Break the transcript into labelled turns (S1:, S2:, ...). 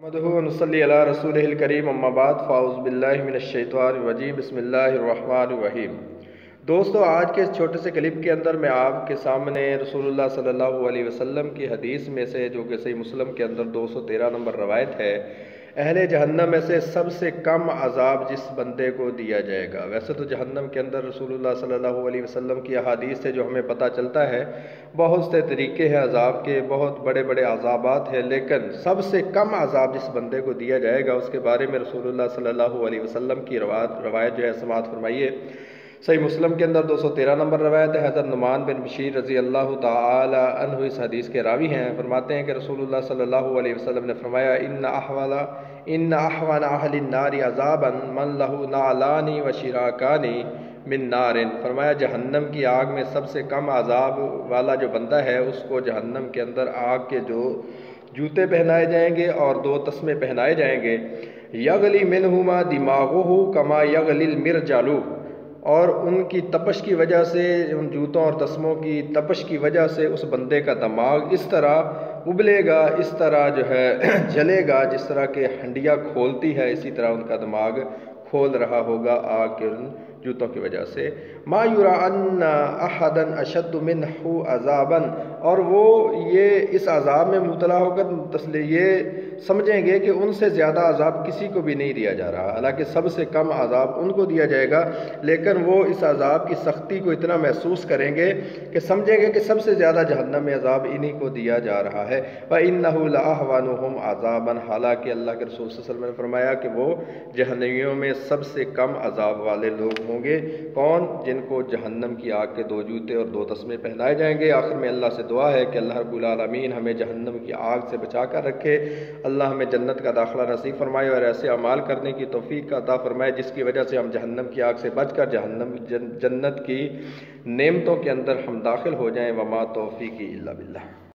S1: نحمدہ و نصلی علی رسولہ الکریم، اما بعد، فاعوذ باللہ من الشیطان الرجیم، بسم اللہ الرحمن الرحیم۔ دوستو، آج کے اس چھوٹے سے کلپ کے اندر میں آپ کے سامنے رسول اللہ صلی اللہ علیہ وسلم کی حدیث میں سے، جو کہ صحیح مسلم کے اندر 213 نمبر روایت ہے، اہل جہنم میں سے سب سے کم عذاب جس بندے کو دیا جائے گا۔ ویسے تو جہنم کے اندر رسول اللہ صلی اللہ علیہ وسلم کی احادیث سے جو ہمیں پتہ چلتا ہے، بہت سے طریقے ہیں عذاب کے، بہت بڑے بڑے عذابات ہیں، لیکن سب سے کم عذاب جس بندے کو دیا جائے گا اس کے بارے میں رسول اللہ صلی اللہ علیہ وسلم کی روایت جو ہے سماعت فرمائیے۔ صحیح مسلم کے اندر 213 نمبر روایت ہے۔ حضرت نعمان بن بشیر رضی اللہ تعالی عنہ اس حدیث کے راوی ہیں، فرماتے ہیں کہ رسول اللہ صلی اللہ علیہ وسلم نے فرمایا، ان احوان اہل النار عذابا من لہ نعلان و شراکان من نار۔ فرمایا جہنم کی آگ میں سب سے کم عذاب والا جو بندہ ہے، اس کو جہنم کے اندر آگ کے جو جوتے پہنائے جائیں گے اور 2 تسمے پہنائے جائیں گے، یغلی منہما دماغہ کما یغلی المرجل، اور ان کی تپش کی وجہ سے، ان جوتوں اور تسموں کی تپش کی وجہ سے اس بندے کا دماغ اس طرح ابلے گا، اس طرح جو ہے جلے گا، جس طرح کہ ہنڈیا کھولتی ہے، اسی طرح ان کا دماغ کھول رہا ہوگا آگ کے ان جوتوں کی وجہ سے۔ ما یرا ان احدا اشد منہ عذابا، اور وہ یہ اس عذاب میں مبتلا ہو کر یہ سمجھیں گے کہ ان سے زیادہ عذاب کسی کو بھی نہیں دیا جا رہا، حالانکہ سب سے کم عذاب ان کو دیا جائے گا، لیکن وہ اس عذاب کی سختی کو اتنا محسوس کریں گے کہ سمجھیں گے کہ سب سے زیادہ جہنم میں عذاب انہی کو دیا جا رہا ہے۔ وَإِنَّهُ لَأَهْوَنُهُمْ عَذَابًا، حالانکہ اللہ کے رسول صلی اللہ علیہ وسلم نے فرمایا کہ وہ جہنمیوں میں سب سے کم عذاب والے لوگ ہوں گے۔ کون؟ جن کو جہنم کی آگ کے 2 جوتے اور 2 تسمے پہنائے جائیں گے۔ آخر میں اللہ سے دعا ہے کہ اللہ رب العالمین ہمیں جہنم کی آگ سے بچا کر رکھے، اللہ ہمیں جنت کا داخلہ نصیب فرمائے اور ایسے اعمال کرنے کی توفیق عطا فرمائے جس کی وجہ سے ہم جہنم کی آگ سے بچ کر جنت کی نعمتوں کے اندر ہم داخل ہو جائیں۔ وما توفیقی الا باللہ۔